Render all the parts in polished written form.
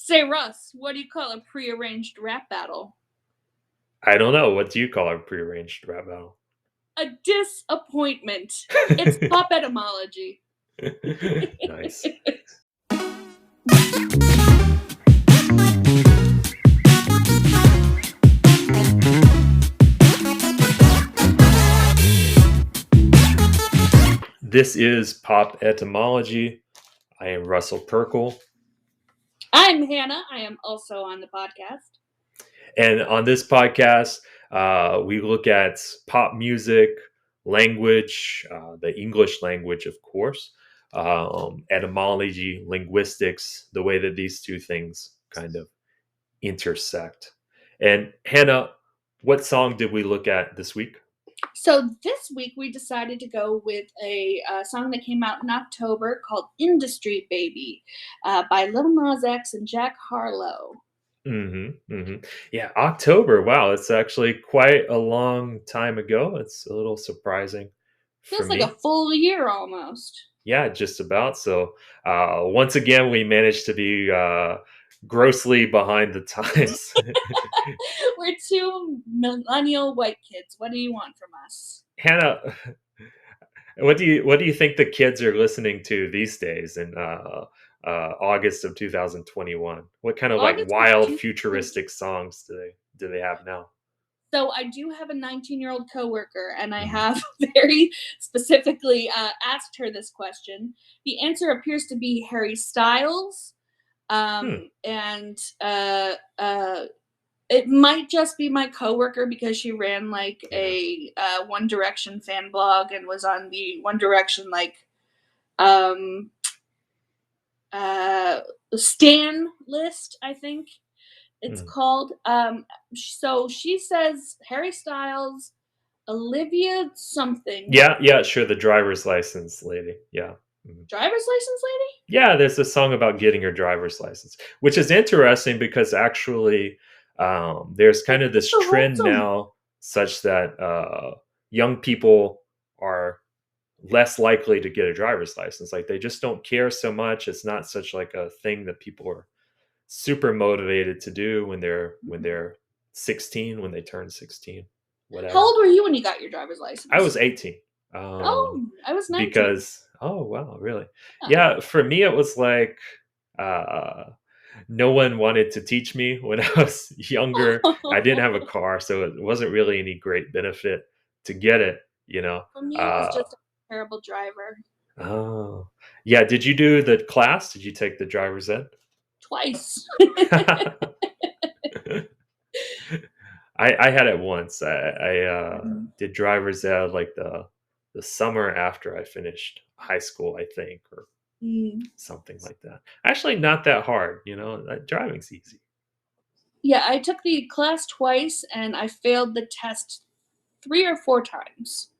Say, Russ, what do you call a prearranged rap battle? I don't know. What do you call a prearranged rap battle? A disappointment. It's pop etymology. Nice. This is Pop Etymology. I am Russell Perkle. I'm Hannah. I am also on the podcast. And on this podcast, we look at pop music, language, the English language, of course, etymology, linguistics, the way that these two things kind of intersect. And Hannah, what song did we look at this week? So this week we decided to go with a song that came out in October called Industry Baby by Lil Nas X and Jack Harlow. Yeah, October. Wow, it's actually quite a long time ago. It's a little surprising for Feels like a me. full year almost. Yeah, just about. So, once again, we managed to be grossly behind the times. We're two millennial white kids. What do you want from us? Hannah, what do you think the kids are listening to these days in August of 2021? What kind of like August of wild 2000. futuristic songs do they have now? So I do have a 19-year-old coworker, and I Mhm. have very specifically asked her this question. The answer appears to be Harry Styles, Hmm. and it might just be my coworker because she ran like Yeah. a One Direction fan blog and was on the One Direction um, uh, Stan list, I think it's Hmm. called. So she says Harry Styles, Olivia something. Yeah, yeah, sure. The driver's license lady. Yeah. Mhm. Driver's license lady? Yeah, there's a song about getting your driver's license, which is interesting because actually, there's kind of this So trend wholesome. now, such that young people are less likely to get a driver's license. Like they just don't care so much. It's not such like a thing that people are super motivated to do when they're 16, when they turn 16, How whatever. old were you when you got your driver's I license? was 18. Um, Oh, I was 19. because oh wow, really? Yeah. Yeah, for me it was like uh no one wanted to teach me when I was younger. I didn't have a car, so it wasn't really any great benefit to get it, you know. For me, it was Uh just a terrible driver. oh. Yeah, did you do the class? Did you take the driver's ed? Twice. I had it once. I Mhm. did driver's ed like the summer after I finished high school, I think, or Mm. something like that. Actually, not that hard, driving's easy. Yeah, I took the class twice and I failed the test 3 or 4 times.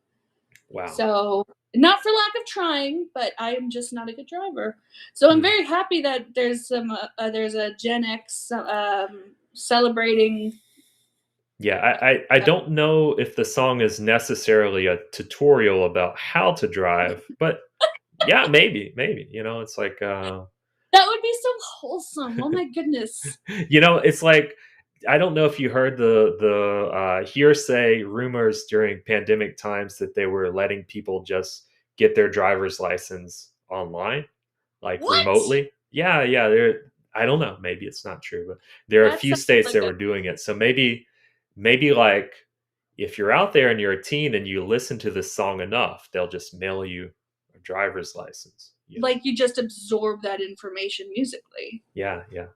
Wow. So, not for lack of trying, but I am just not a good driver. So I'm Hmm. very happy that there's a Gen X celebrating. Yeah, I don't know if the song is necessarily a tutorial about how to drive, but yeah, maybe. It's like That would be so wholesome. Oh my goodness. it's like I don't know if you heard the hearsay rumors during pandemic times that they were letting people just get their driver's license online, like What? remotely. Yeah, yeah. I don't know. Maybe it's not true, but there are a That few sounds states like that a were doing it. So maybe like if you're out there and you're a teen and you listen to this song enough, they'll just mail you a driver's license. like you just absorb that information musically. Yeah, yeah.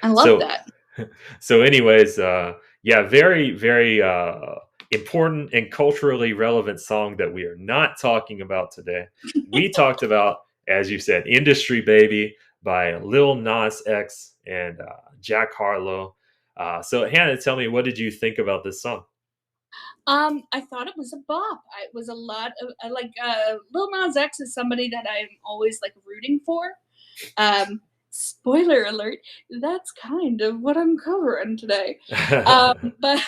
I love So that. so anyways, yeah, very, very important and culturally relevant song that we are not talking about today. We talked about, as you said, Industry Baby by Lil Nas X and Jack Harlow. So Hannah, tell me, what did you think about this song? I thought it was a bop. It was a lot of Lil Nas X is somebody that I'm always like rooting for. Um, Spoiler alert, that's kind of what I'm covering today. But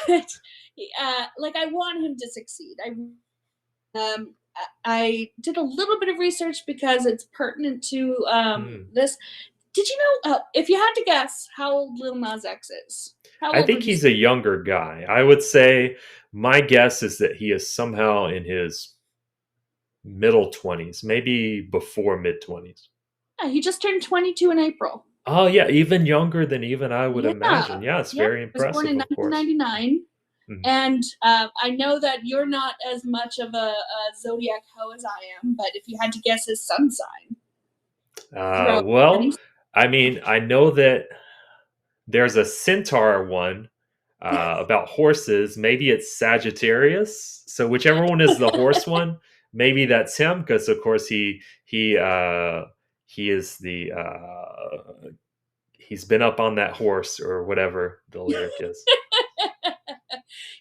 like I want him to succeed. I did a little bit of research because it's pertinent to Hmm. this. Did you know? If you had to guess how old Lil Nas X is, how I old think would you he's say? a younger guy. I would say my guess is that he is somehow in his middle 20s, maybe before mid 20s. Yeah, he just turned 22 in April. Oh, yeah, even younger than even I would Yeah, imagine. Yeah, it's yeah. very He was born impressive, in of course. 1999. Mhm. And I know that you're not as much of a zodiac hoe as I am, but if you had to guess his sun sign, throw any. Well, I mean, I know that there's a centaur one about horses. Maybe it's Sagittarius. So whichever one is the horse one, maybe that's him because, of course, he is the he's been up on that horse or whatever the lyric is.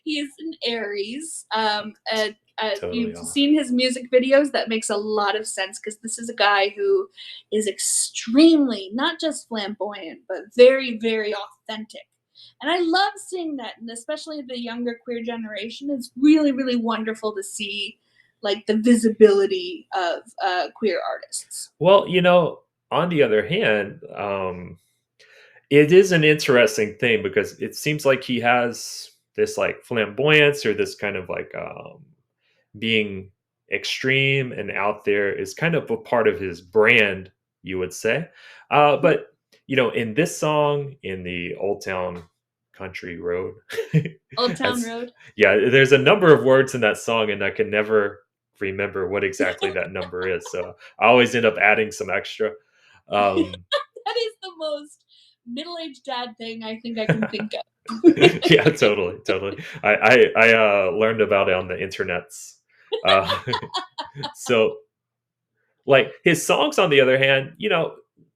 He is an Aries. If Totally you've off. seen his music videos, that makes a lot of sense because this is a guy who is extremely not just flamboyant, but very, very authentic. And I love seeing that, and especially the younger queer generation. It's really, really wonderful to see like the visibility of queer artists. Well, on the other hand, it is an interesting thing because it seems like he has this like flamboyance or this kind of like being extreme and out there is kind of a part of his brand, you would say. Mhm. But in this song, in the Old Town Country Road, Old Town as Road. yeah, there's a number of words in that song, and I can never remember what exactly that number is. So I always end up adding some extra. Um, That is the most middle-aged dad thing I think I can think of. yeah, totally, totally. I learned about it on the internets. Uh, so like his songs, on the other hand,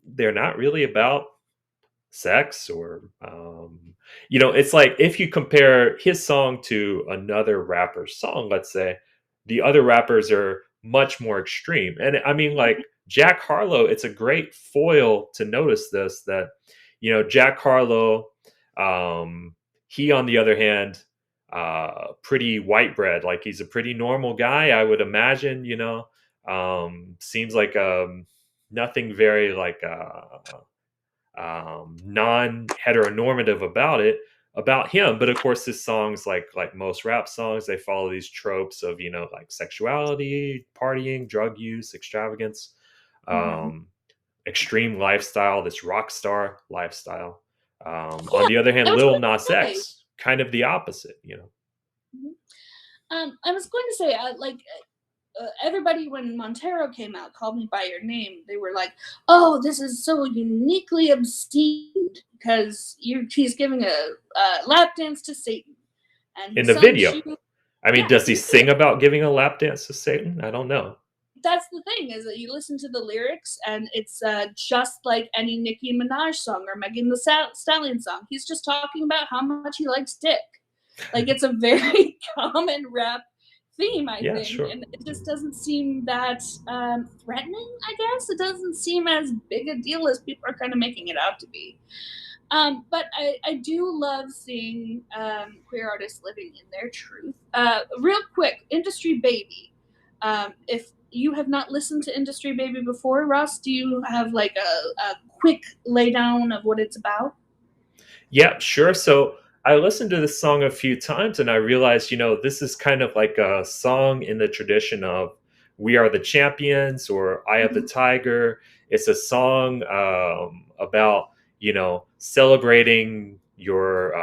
they're not really about sex or it's like if you compare his song to another rapper's song, let's say, the other rappers are much more extreme. And I mean, like Jack Harlow, it's a great foil to notice this that Jack Harlow, um he on the other hand, pretty white bread, like he's a pretty normal guy, I would imagine. Seems like nothing very like non-heteronormative about him. But of course his songs, like most rap songs, they follow these tropes of like sexuality, partying, drug use, extravagance, Mhm. um extreme lifestyle, this rock star lifestyle. On Yeah, the other I hand, was Lil going Nas to say. X, kind of the opposite. Mhm. I was going to say, everybody when Montero came out, "Call Me by Your Name," they were like, "Oh, this is so uniquely obscene because he's giving a lap dance to Satan, and In his the son video, shoe." I mean, Yeah, does he in the video. sing about giving a lap dance to Satan? I don't know. That's the thing is that you listen to the lyrics and it's just like any Nicki Minaj song or Megan the Stallion song. He's just talking about how much he likes dick. Like it's a very common rap theme, I Yeah, think, sure. and it just doesn't seem that threatening. I guess it doesn't seem as big a deal as people are kind of making it out to be. But I do love seeing queer artists living in their truth. Real quick, Industry Baby. If you have not listened to Industry Baby before, Ross, do you have like a quick laydown of what it's about? Yeah, sure. So I listened to this song a few times and I realized, this is kind of like a song in the tradition of We Are the Champions or Eye of the Mhm. Tiger. It's a song about, celebrating your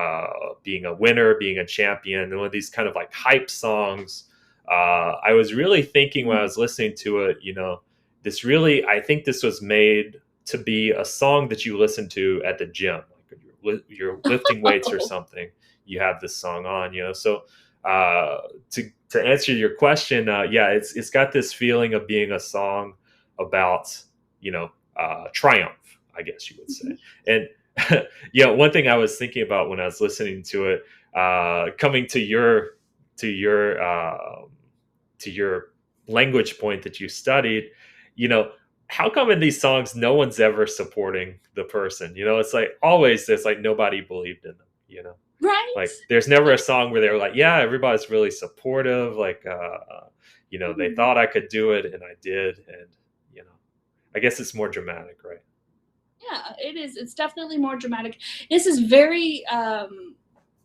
being a winner, being a champion, and one of these kind of like hype songs. I was really thinking when I Mm. was listening to it, I think this was made to be a song that you listen to at the gym, like you're lifting weights or Oh. something. You have this song on, So to answer your question, yeah, it's got this feeling of being a song about triumph, I guess you would say. Mhm. And one thing I was thinking about when I was listening to it, coming to your to your language point that you studied, you know, how come in these songs no one's ever supporting the person? It's like always there's like nobody believed in them. Right? Like there's never a song where they were like, yeah, everybody's really supportive. Like, they Mhm. thought I could do it and I did. And, I guess it's more dramatic, right? Yeah, it is. It's definitely more dramatic. This is very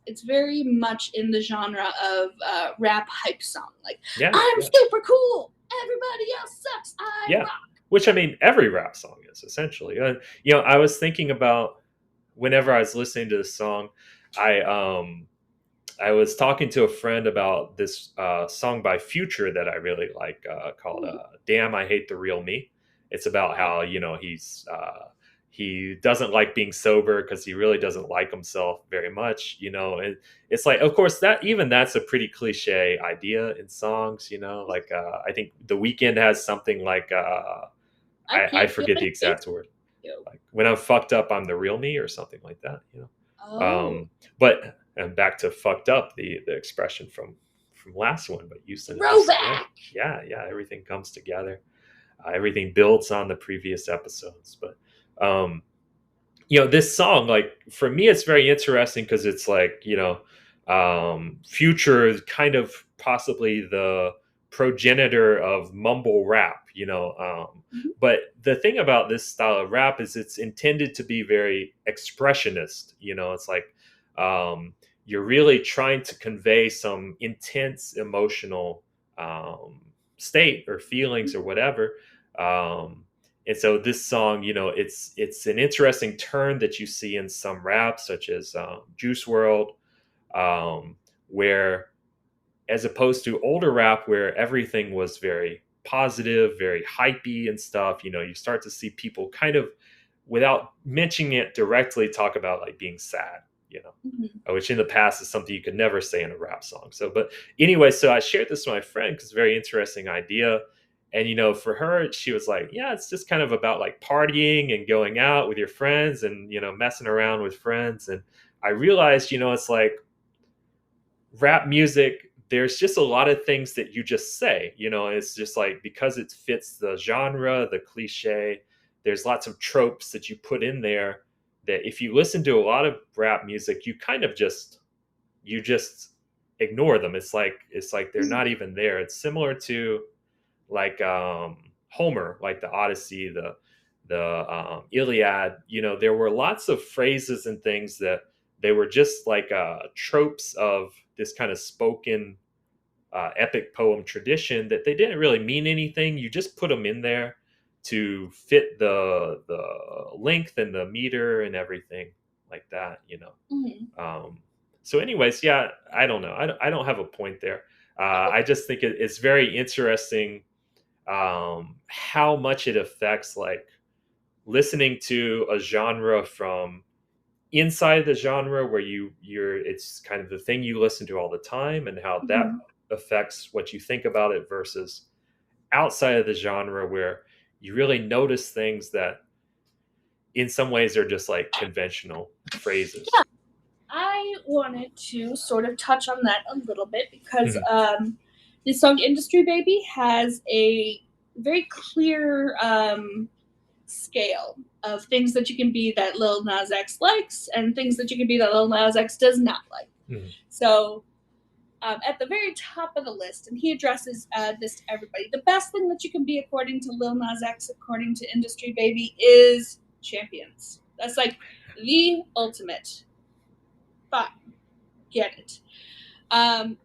it's very much in the genre of rap hype song. Like, Yeah, I'm yeah, super cool. Everybody else sucks. I yeah. rock. Which I Yeah. mean, every rap song is essentially. I was thinking about whenever I was listening to this song, I I was talking to a friend about this song by Future that I really like called Ooh, "Damn, I Hate the Real Me." It's about oh, how he doesn't like being sober because he really doesn't like himself very much. And it's like, of course, that's a pretty cliche idea in songs. Like I think The Weeknd has something like I I can't feel forget my the face. exact word, You. like when I'm fucked up, I'm the real me or something like that. Oh, But and back to fucked up, the expression from last one, but used in a decent way. throwback. Yeah, yeah, everything comes together. Everything builds on the previous episodes. But this song, like for me, it's very interesting because it's like Future is kind of possibly the progenitor of mumble rap. Mhm. But the thing about this style of rap is it's intended to be very expressionist. It's like um, you're really trying to convey some intense emotional state or feelings or whatever. Um, and so this song, it's an interesting turn that you see in some rap, such as Juice World, um, where as opposed to older rap where everything was very positive, very hypey and stuff, you start to see people kind of, without mentioning it directly, talk about like being sad, Mhm. which in the past is something you could never say in a rap song. So, but anyway, so I shared this with my friend because it's a very interesting idea. And, for her, she was like, yeah, it's just kind of about like partying and going out with your friends and, messing around with friends. And I realized, it's like, rap music, there's just a lot of things that you just say, it's just like because it fits the genre, the cliche, there's lots of tropes that you put in there that if you listen to a lot of rap music, you just ignore them. It's like they're not even there. It's similar to like Homer, like the Odyssey, the Iliad. There were lots of phrases and things that they were just like tropes of this kind of spoken epic poem tradition that they didn't really mean anything. You just put them in there to fit the length and the meter and everything like that. Mhm. Um, so, anyways, yeah, I don't know. I don't have a point there. Oh, I just think it's very interesting how much it affects like listening to a genre from inside the genre where you're it's kind of the thing you listen to all the time and how that mhm. affects what you think about it versus outside of the genre where you really notice things that in some ways are just like conventional Yeah, phrases. I wanted to sort of touch on that a little bit because Mhm. the song Industry Baby has a very clear scale of things that you can be that Lil Nas X likes and things that you can be that Lil Nas X does not like. Mhm. So at the very top of the list, and he addresses this to everybody. The best thing that you can be, according to Lil Nas X, according to Industry Baby, is champions. That's like the ultimate. Fine, get it. Um,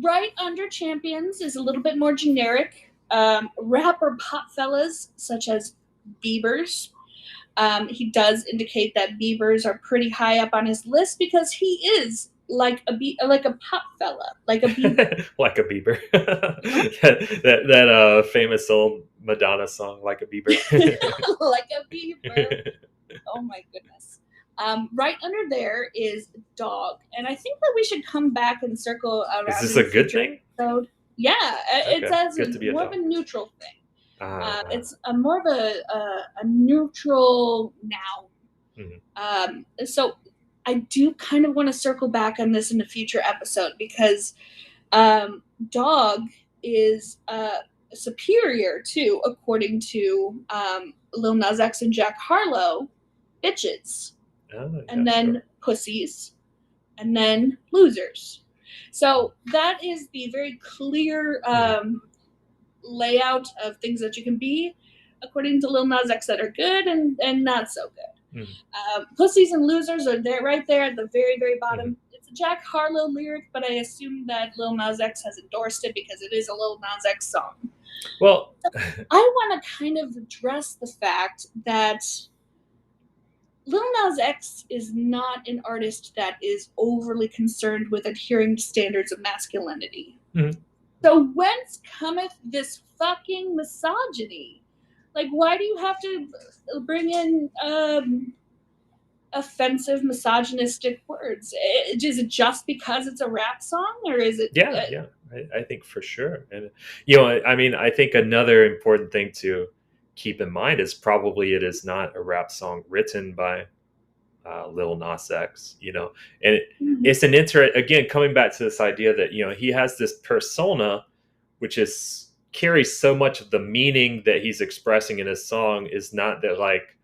right under champions is a little bit more generic. Rap or pop fellas, such as Bieber's. He does indicate that Beavers are pretty high up on his list because he is like a pop fella, like a Bieber, Like a Bieber. you know, that famous old Madonna song, Like a Bieber. like a Bieber. Oh my goodness. Right under there is dog, and I think that we should come back and circle Is around this in a a good future thing? episode. Yeah, it's Okay, as good to be a more of dog. a neutral thing. Uh, It's a more of a neutral noun. mhm. So I do kind of want to circle back on this in a future episode because dog is superior to, according to Lil Nas X and Jack Harlow, bitches, Oh, and yeah, sure. then pussies, and then losers. So that is the very clear Mhm. layout of things that you can be, according to Lil Nas X, that are good and not so good. Mhm. Pussies and Losers are there, right there at the very, very Mhm. bottom. It's a Jack Harlow lyric, but I assume that Lil Nas X has endorsed it because it is a Lil Nas X song. Well, So I want to kind of address the fact that Lil Nas X is not an artist that is overly concerned with adhering to standards of masculinity. mhm. So whence cometh this fucking misogyny? Like, why do you have to bring in offensive, misogynistic words? Is it just because it's a rap song, or is it? Yeah, yeah, I think for sure. And I mean, I think another important thing to keep in mind is probably it is not a rap song written by Lil Nas X. And Mhm. it's again coming back to this idea that he has this persona, which is carries so much of the meaning that he's expressing in his song. Is not that like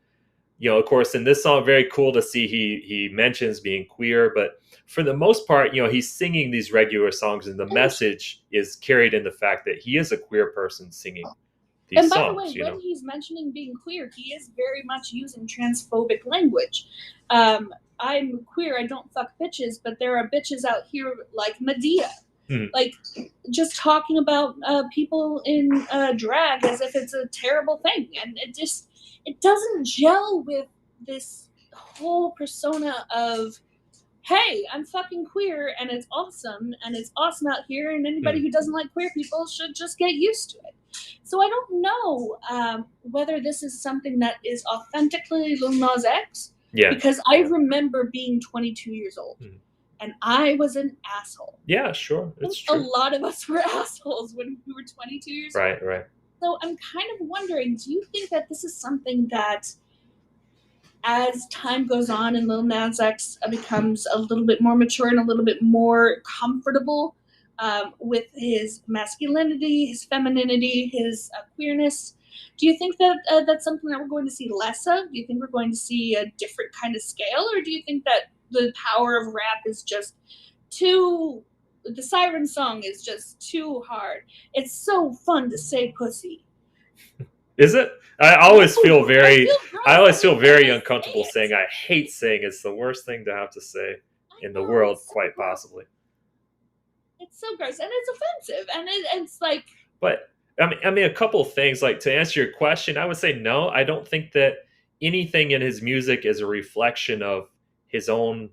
of course, in this song, very cool to see he mentions being queer, but for the most part, he's singing these regular songs, and the And message is carried in the fact that he is a queer person singing and these by the way, songs. when he's mentioning being queer, he is very much using transphobic language. I'm queer. I don't fuck bitches, but there are bitches out here like Medea. Mhm. Like, just talking about people in drag as if it's a terrible thing, and it doesn't gel with this whole persona of, hey, I'm fucking queer and it's awesome out here, and anybody Mhm. who doesn't like queer people should just get used to it. So I don't know whether this is something that is authentically Lil Nas X, Yeah. because I remember being 22 years old Mhm. and I was an asshole. Yeah, sure, I it's think a true. lot of us were assholes when we were 22 years old. Right, right. So I'm kind of wondering, do you think that this is something that, as time goes on and Lil Nas X becomes a little bit more mature and a little bit more comfortable with his masculinity, his femininity, his queerness, do you think that that's something that we're going to see less of? Do you think we're going to see a different kind of scale, or do you think that the power of rap is just too? The siren song is just too hard. It's so fun to say pussy. Is it? No, I feel I gross always every feel time very I say uncomfortable it. saying I hate saying it's the worst thing to have to say I in the know, world, it's so quite gross. possibly. It's so gross and it's offensive, and it's like, But I mean, a couple of things. Like to answer your question, I would say no. I don't think that anything in his music is a reflection of his own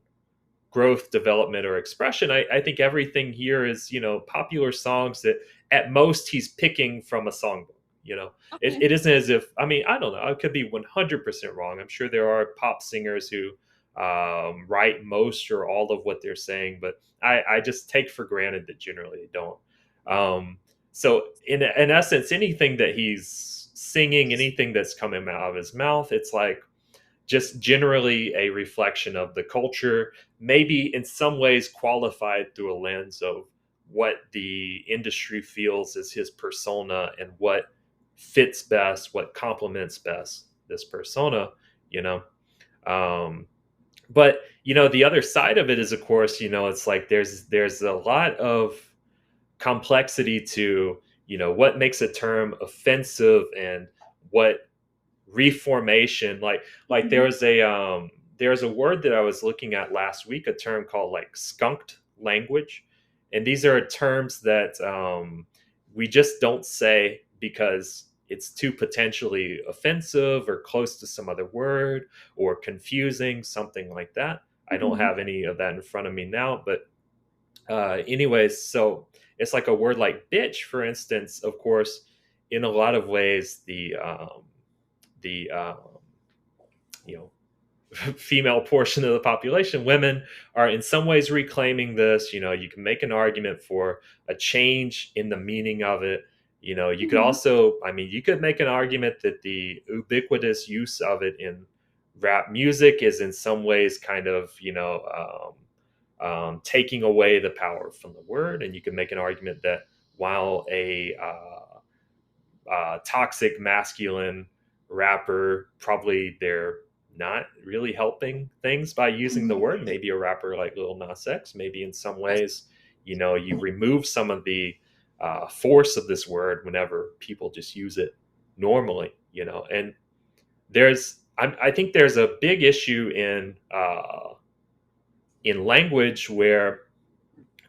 growth, development, or expression. I think everything here is popular songs that at most he's picking from a songbook. okay. It isn't as if I don't know. I could be 100% wrong. I'm sure there are pop singers who write most or all of what they're saying, but I just take for granted that generally they don't. Um, so in essence, anything that he's singing, anything that's coming out of his mouth, it's like just generally a reflection of the culture, maybe in some ways qualified through a lens of what the industry feels is his persona and what fits best, what complements best this persona, you know. Um, but the other side of it is, of course, it's like there's a lot of complexity to what makes a term offensive and what reformation like Mhm. there's a word that I was looking at last week, a term called like skunked language, and these are terms that we just don't say because it's too potentially offensive or close to some other word or confusing, something like that. I don't Mhm. have any of that in front of me now, but anyways, so it's like a word like bitch, for instance. Of course, in a lot of ways, the you know female portion of the population, women, are in some ways reclaiming this. You can make an argument for a change in the meaning of it. You could Mhm. also, you could make an argument that the ubiquitous use of it in rap music is in some ways kind of taking away the power from the word. And you can make an argument that while a toxic masculine rapper, probably they're not really helping things by using the Mhm. word. Maybe a rapper like Lil Nas X, maybe in some Yes. ways, you remove some of the force of this word whenever people just use it normally. And I think there's a big issue in language where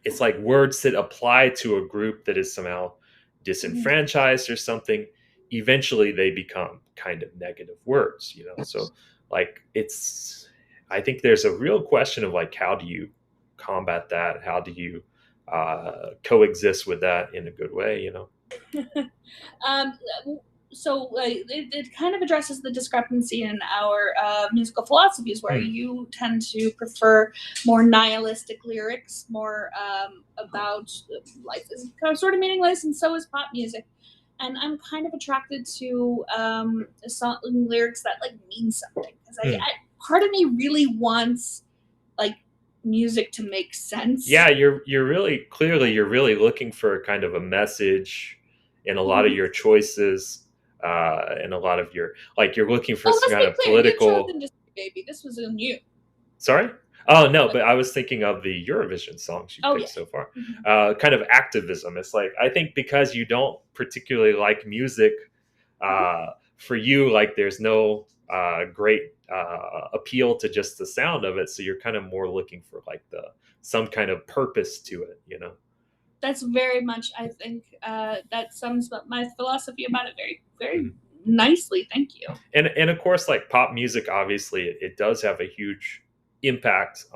it's like words that apply to a group that is somehow Mhm. disenfranchised or something. Eventually, they become kind of negative words, you know. So, like, it's. I think there's a real question of like, how do you combat that? How do you coexist with that in a good way? You know. Um, it kind of addresses the discrepancy in our musical philosophies, where Mm, you tend to prefer more nihilistic lyrics, more about life is kind of sort of meaningless, and so is pop music. And I'm kind of attracted to song lyrics that like mean something, because mm. part of me really wants like music to make sense. Yeah, you're really clearly you're really looking for kind of a message in a lot of Mhm. your choices, and a lot of your like you're looking for Oh, some let's kind be of clear, you chose political. Industry Baby. This was on you. Sorry? Oh no, but I was thinking of the Eurovision songs you Oh yeah. picked so far. Mhm. Kind of activism. It's like I think because you don't particularly like music, Mhm. for you, like there's no great appeal to just the sound of it. So you're kind of more looking for like the some kind of purpose to it, you know. That's very much, I think, that sums up my philosophy about it very, very Mhm. nicely. Thank you. And of course, like pop music, obviously, it does have a huge impact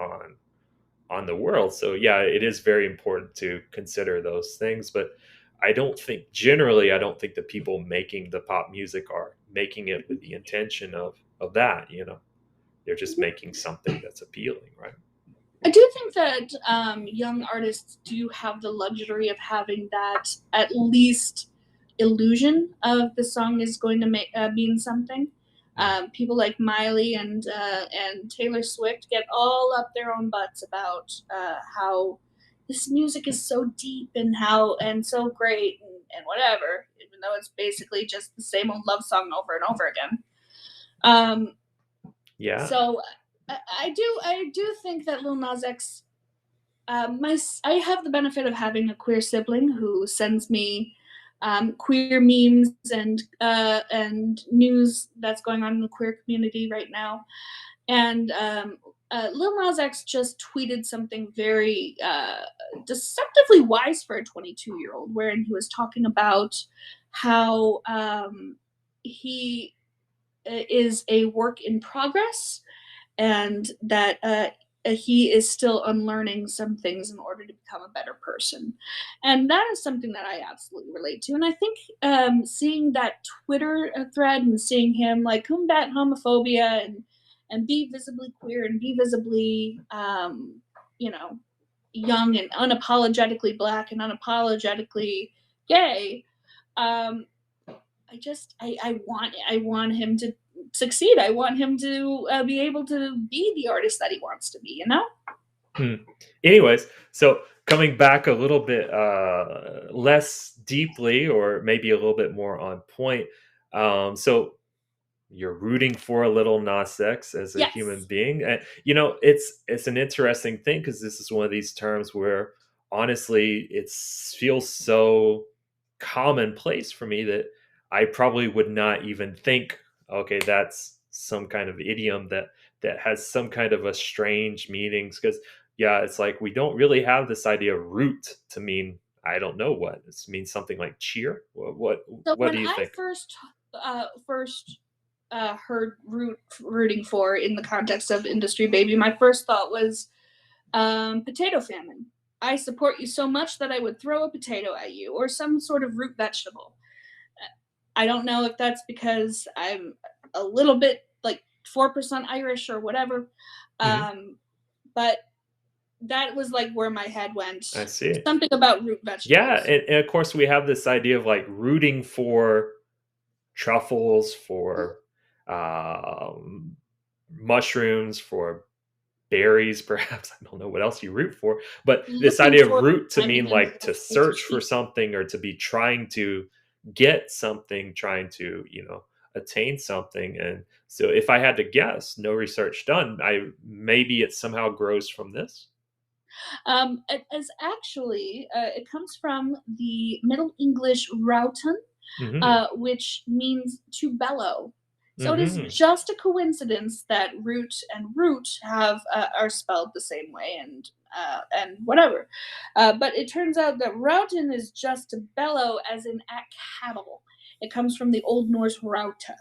on the world. So yeah, it is very important to consider those things. But I don't think the people making the pop music are making it with the intention of that. You know, they're just Mhm. making something that's appealing, right? I do think that young artists do have the luxury of having that at least illusion of the song is going to mean something. Mm. People like Miley and Taylor Swift get all up their own butts about how this music is so deep and how and so great and whatever, even though it's basically just the same old love song over and over again. Um, Yeah. so I do think that Lil Nas X I have the benefit of having a queer sibling who sends me queer memes and news that's going on in the queer community right now. And Lil Nas X just tweeted something very deceptively wise for a 22-year-old, wherein he was talking about how he is a work in progress, and that he is still unlearning some things in order to become a better person. And that is something that I absolutely relate to. And I think seeing that Twitter thread and seeing him like combat homophobia and be visibly queer and be visibly, you know, young and unapologetically black and unapologetically gay, um, I want him to succeed. I want him to be able to be the artist that he wants to be. You know. Hmm. Anyways, so coming back a little bit less deeply, or maybe a little bit more on point. So you're rooting for a little Nas X as a human Yes. being. And, you know, it's an interesting thing because this is one of these terms where honestly it feels so commonplace for me that I probably would not even think, okay, that's some kind of idiom that has some kind of a strange meanings. Because yeah, it's like we don't really have this idea of root to mean I don't know what it means something like cheer. So What when do you I think? first heard rooting for in the context of Industry Baby, my first thought was potato famine. I support you so much that I would throw a potato at you, or some sort of root vegetable. I don't know if that's because I'm a little bit like 4% Irish or whatever, Mhm. um, but that was like where my head went. I see. Something about root Yeah, vegetables. and of course we have this idea of like rooting for truffles, for um, mushrooms, for berries, perhaps. I don't know what else you root for, but this Looking idea of for root to mean diamond like to as a search for sheep. something or to be trying to get something, trying to, you know, attain something. And so if I had to guess, no research done, I maybe it somehow grows from this. As actually, it comes from the Middle English "rautan," Hmm. which means to bellow. So it is Mhm. just a coincidence that root and root have are spelled the same way and whatever. But it turns out that routen is just to bellow, as in at cattle. It comes from the Old Norse rauta,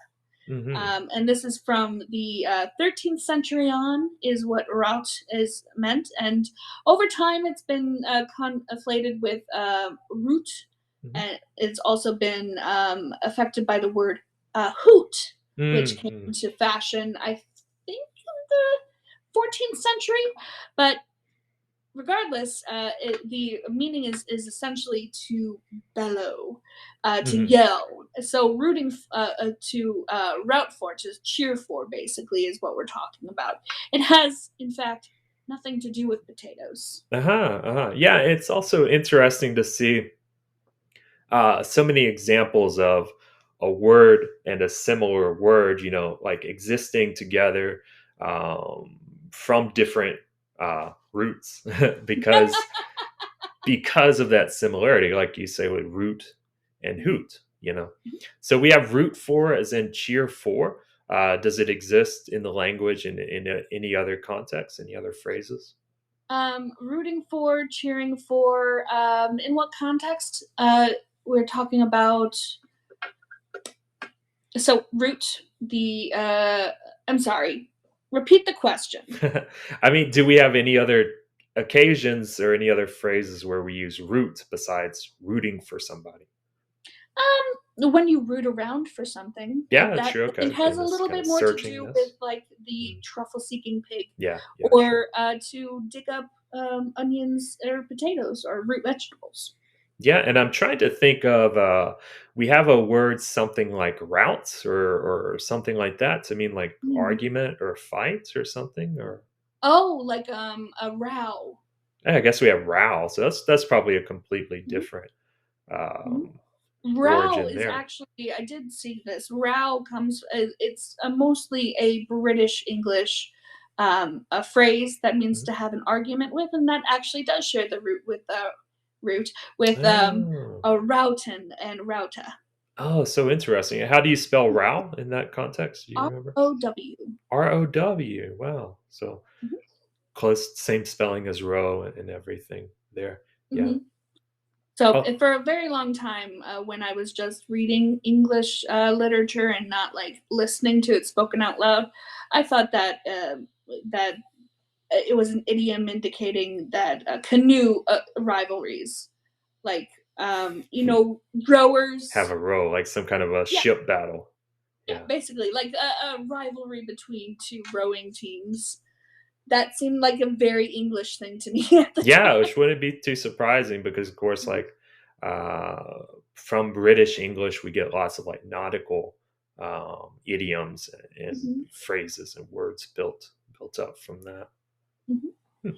Mhm. and this is from the 13th century on, is what route is meant. And over time, it's been conflated with root, Mhm. and it's also been affected by the word hoot, which came Mhm. into fashion, I think, in the 14th century. But regardless, the meaning is essentially to bellow, to Mhm. yell. So rooting to route for, to cheer for, basically, is what we're talking about. It has, in fact, nothing to do with potatoes. Uh-huh, uh-huh. Yeah, it's also interesting to see so many examples of a word and a similar word, like existing together um, from different roots because of that similarity, like you say with root and Mhm. hoot. So we have root for as in cheer for. Does it exist in the language in any other context, any other phrases? Rooting for, cheering for. In what context? We're talking about. So root the. I'm sorry. Repeat the question. I mean, do we have any other occasions or any other phrases where we use root besides rooting for somebody? When you root around for something, Yeah, that true. I think Okay. has In a this little kind bit of more to do with searchingness. like the Mm. truffle seeking pig, Yeah, yeah, sure. or to dig up onions or potatoes or root vegetables. Yeah, and I'm trying to think of we have a word something like routes or something like that to mean like Mhm. argument or fight or something or Oh, like a row. yeah, I guess we have row. So that's probably a completely Mhm, different mhm. um Row origin is there. actually, I did see this. Row comes, it's mostly a British English a phrase that means Mhm. to have an argument with, and that actually does share the root with Oh. a routin and routa. Oh, so interesting. How do you spell row in that context? Do you remember? ROW. ROW. Wow. So Mhm, close, same spelling as row and everything there. Yeah. mhm. So, Oh, for a very long time, when I was just reading English literature and not like listening to it spoken out loud, I thought that that it was an idiom indicating that canoe rivalries, like have rowers. a row, like some kind of a Yeah, ship battle. yeah, Yeah. basically like a rivalry between two rowing teams. That seemed like a very English thing to me at the Yeah, time. which wouldn't be too surprising because, of course, Mhm, like uh, from British English, we get lots of like nautical idioms and mhm, phrases and words built up from that. mhm. Hmm.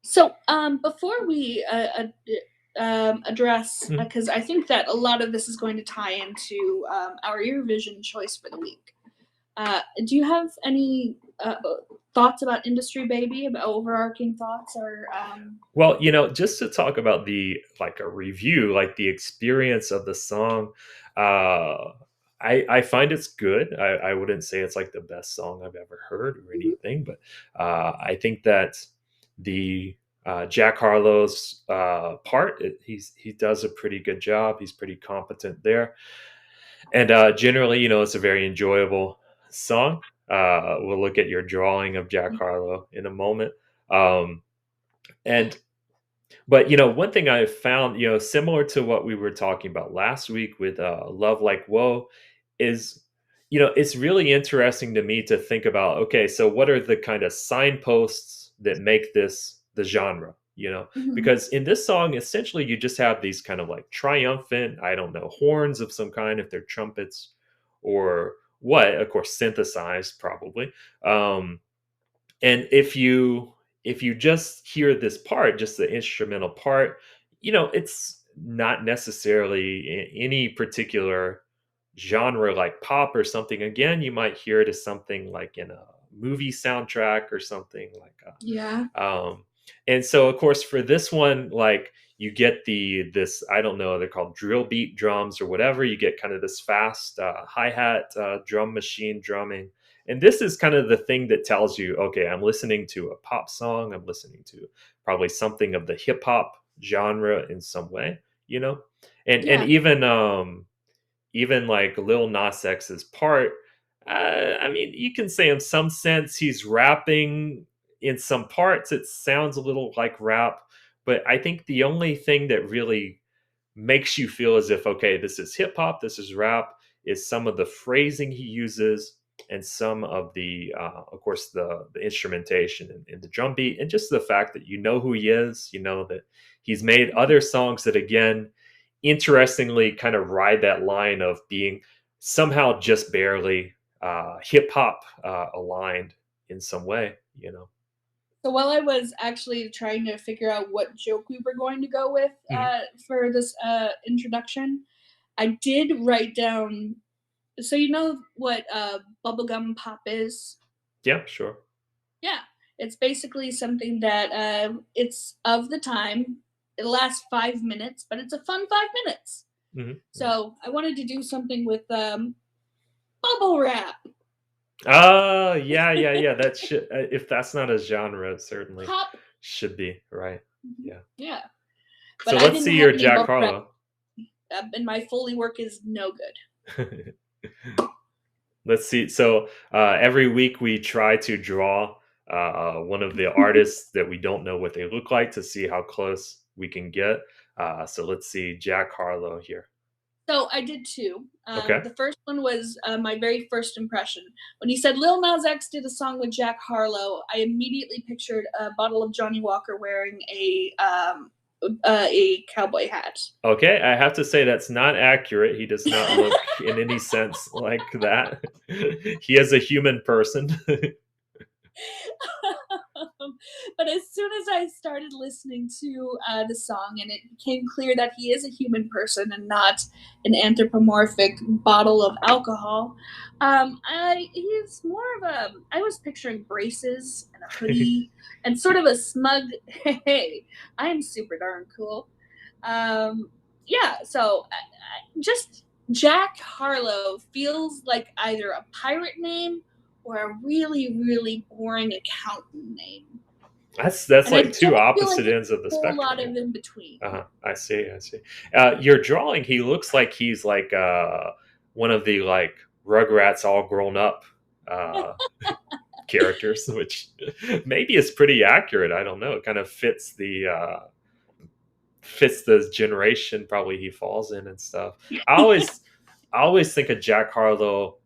So, before we address, Mhm. because I think that a lot of this is going to tie into our Eurovision choice for the week. Do you have any thoughts about Industry Baby, about overarching thoughts, or Well, just to talk about the like a review, like the experience of the song, uh, I find it's good. I wouldn't say it's like the best song I've ever heard or Mhm, anything, but I think that the Jack Harlow's part, he does a pretty good job. He's pretty competent there, and generally, it's a very enjoyable song. We'll look at your drawing of Jack Harlow in a moment. Um, and but one thing I found, similar to what we were talking about last week with Love Like Whoa, is it's really interesting to me to think about. Okay, so what are the kind of signposts that make this the genre? mhm, Because in this song, essentially, you just have these kind of like triumphant, I don't know, horns of some kind, if they're trumpets or what, of course, synthesized probably. Um, and if you just hear this part, just the instrumental part, it's not necessarily any particular genre like pop or something. Again, you might hear it as something like in a movie soundtrack or something like yeah, and so of course for this one, like you get this, I don't know, they're called drill beat drums or whatever. You get kind of this fast hi-hat drum machine drumming, and this is kind of the thing that tells you, okay, I'm listening to a pop song, I'm listening to probably something of the hip hop genre in some way, you know. And Yeah, even like Lil Nas X's part, I mean, you can say in some sense he's rapping. In some parts, it sounds a little like rap, but I think the only thing that really makes you feel as if, okay, this is hip hop, this is rap, is some of the phrasing he uses, and some of the of course the instrumentation and the drum beat, and just the fact that you know who he is, you know that he's made other songs that, again, interestingly kind of ride that line of being somehow just barely hip hop aligned in some way, you know. so while I was actually trying to figure out what joke we were going to go with Mhm. for this introduction, I did write down. So you know what bubblegum pop is? Yeah, sure. Yeah, it's basically something that it's of the time. It lasts 5 minutes, but it's a fun 5 minutes. Hmm. So I wanted to do something with bubble wrap, Yeah, yeah, yeah. That should, if that's not a genre, it certainly pop. should be, right? Mhm. Yeah. Yeah, but So I let's didn't see have your any Jack bubble wrap, Harlow. and my Foley work is no good. Let's see. So every week we try to draw one of the artists that we don't know what they look like to see how close we can get. So let's see Jack Harlow here. So I did two. Okay. The first one was my very first impression. When he said Lil Nas X did a song with Jack Harlow, I immediately pictured a bottle of Johnny Walker wearing a cowboy hat. Okay, I have to say that's not accurate. He does not look in any sense like that. He is a human person. But as soon as I started listening to the song, and it became clear that he is a human person and not an anthropomorphic bottle of alcohol, he's more of a. I was picturing braces and a hoodie and sort of a smug, hey, I'm super darn cool. Um, yeah, so just Jack Harlow feels like either a pirate name or a really, really boring accountant name. That's And I like two don't feel like opposite there's ends of the a whole spectrum. lot Yeah. of in between. I see. I see. Your drawing, he looks like he's like one of the like Rugrats all grown up uh, characters, which maybe is pretty accurate. I don't know. It kind of fits the generation probably he falls in and stuff. I always I always think of Jack Harlow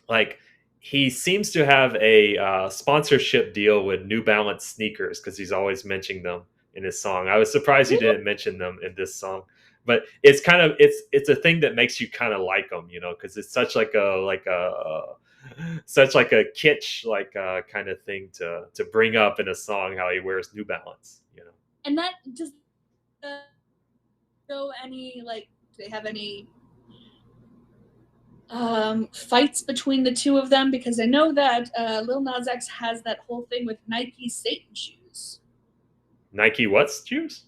like he seems to have a sponsorship deal with New Balance sneakers because he's always mentioning them in his song. I was surprised he Really? didn't mention them in this song, but it's kind of it's a thing that makes you kind of like him, you know, because it's such like a such like a kitsch like kind of thing to bring up in a song how he wears New Balance, you know. And that does show any like do they have any fights between the two of them? Because I know that Lil Nas X has that whole thing with Nike Satan shoes. Nike what's juice?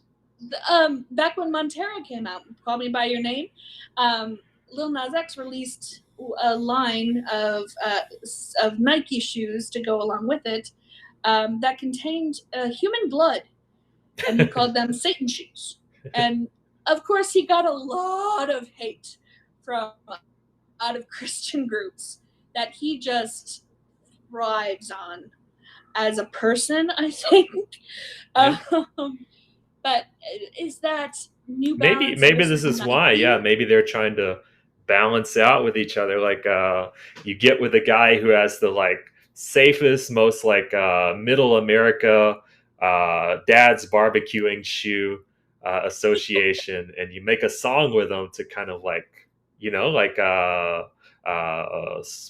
Back when Montero came out, Call Me by Your Name, um, Lil Nas X released a line of Nike shoes to go along with it that contained human blood, and he called them Satan shoes. And of course, he got a lot of hate from out of Christian groups that he just thrives on as a person. I think. Yeah. Um, but is that New Maybe Balance maybe this versus is why. Yeah, Nike? maybe they're trying to balance out with each other. Like you get with a guy who has the like safest, most like middle America dad's barbecuing shoe association, and you make a song with them to kind of like like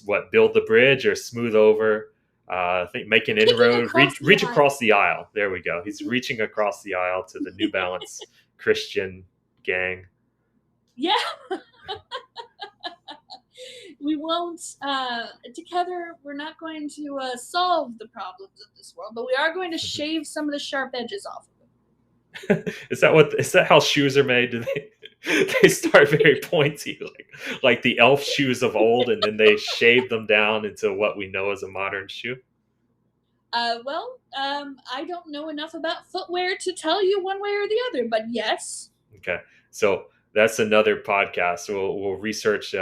what, build the bridge or smooth over. I think make an Kicking inroad, across the reach across aisle. the aisle. There we go. He's reaching across the aisle to the New Balance Christian gang. Yeah, we won't. Together, we're not going to solve the problems of this world, but we are going to shave some of the sharp edges off of it. Is that how shoes are made? Do they they start very pointy, like the elf shoes of old, and then they shave them down into what we know as a modern shoe? I don't know enough about footwear to tell you one way or the other, but yes. Okay, so that's another podcast. We'll research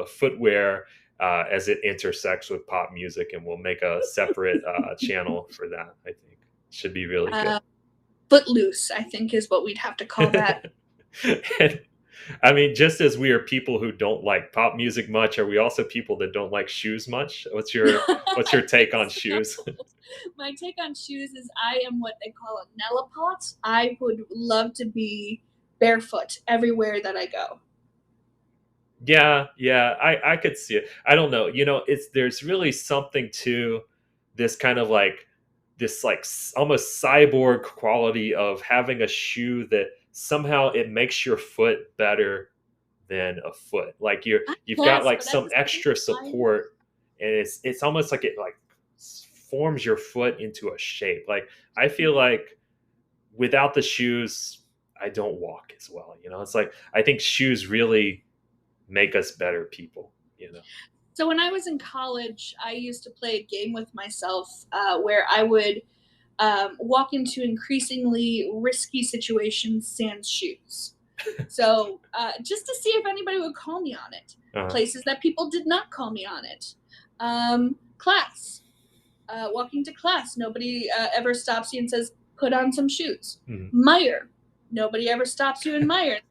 footwear as it intersects with pop music, and we'll make a separate channel for that. I think should be really good. Uh, Footloose, I think, is what we'd have to call that. And, I mean, just as we are people who don't like pop music much, are we also people that don't like shoes much? What's your take on So, shoes? my take on shoes is I am what they call a Nellapot. I would love to be barefoot everywhere that I go. Yeah, yeah, I could see it. I don't know. It's there's really something to this kind of like this like almost cyborg quality of having a shoe that somehow it makes your foot better than a foot. Like I you've got guess, like but at some the same extra time, support, and it's almost like it like forms your foot into a shape. Like I feel like without the shoes, I don't walk as well. It's like I think shoes really make us better people. so when I was in college, I used to play a game with myself where I would walk into increasingly risky situations sans shoes. So just to see if anybody would call me on it. Uh-huh. Places that people did not call me on it. Class. Walking to class, nobody ever stops you and says, put on some shoes. Mhm. Meyer. Nobody ever stops you in Meyer.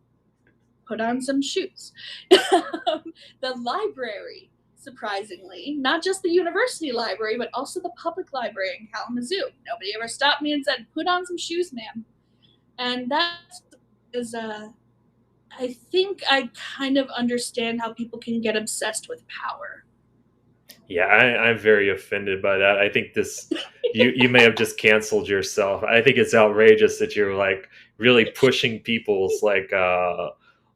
Put on some shoes. The library, surprisingly, not just the university library, but also the public library in Kalamazoo. Nobody ever stopped me and said, put on some shoes, ma'am. And that is, I think I kind of understand how people can get obsessed with power. Yeah, I'm very offended by that. I think you may have just canceled yourself. I think it's outrageous that you're like really pushing people's like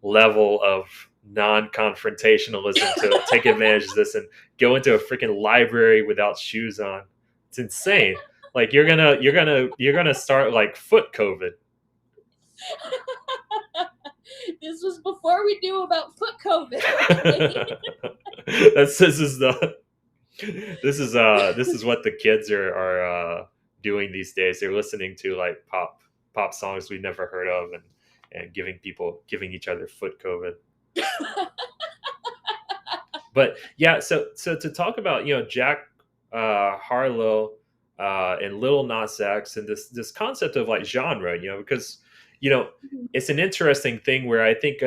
level of non-confrontationalism to take advantage of this and go into a freaking library without shoes on. It's insane. Like you're gonna start like foot COVID. This was before we knew about foot COVID, okay? This is the this is what the kids are doing these days. They're listening to like pop songs we've never heard of, and giving each other foot COVID. But yeah, so to talk about Jack Harlow and Lil Nas X and this concept of like genre, because you know it's an interesting thing where I think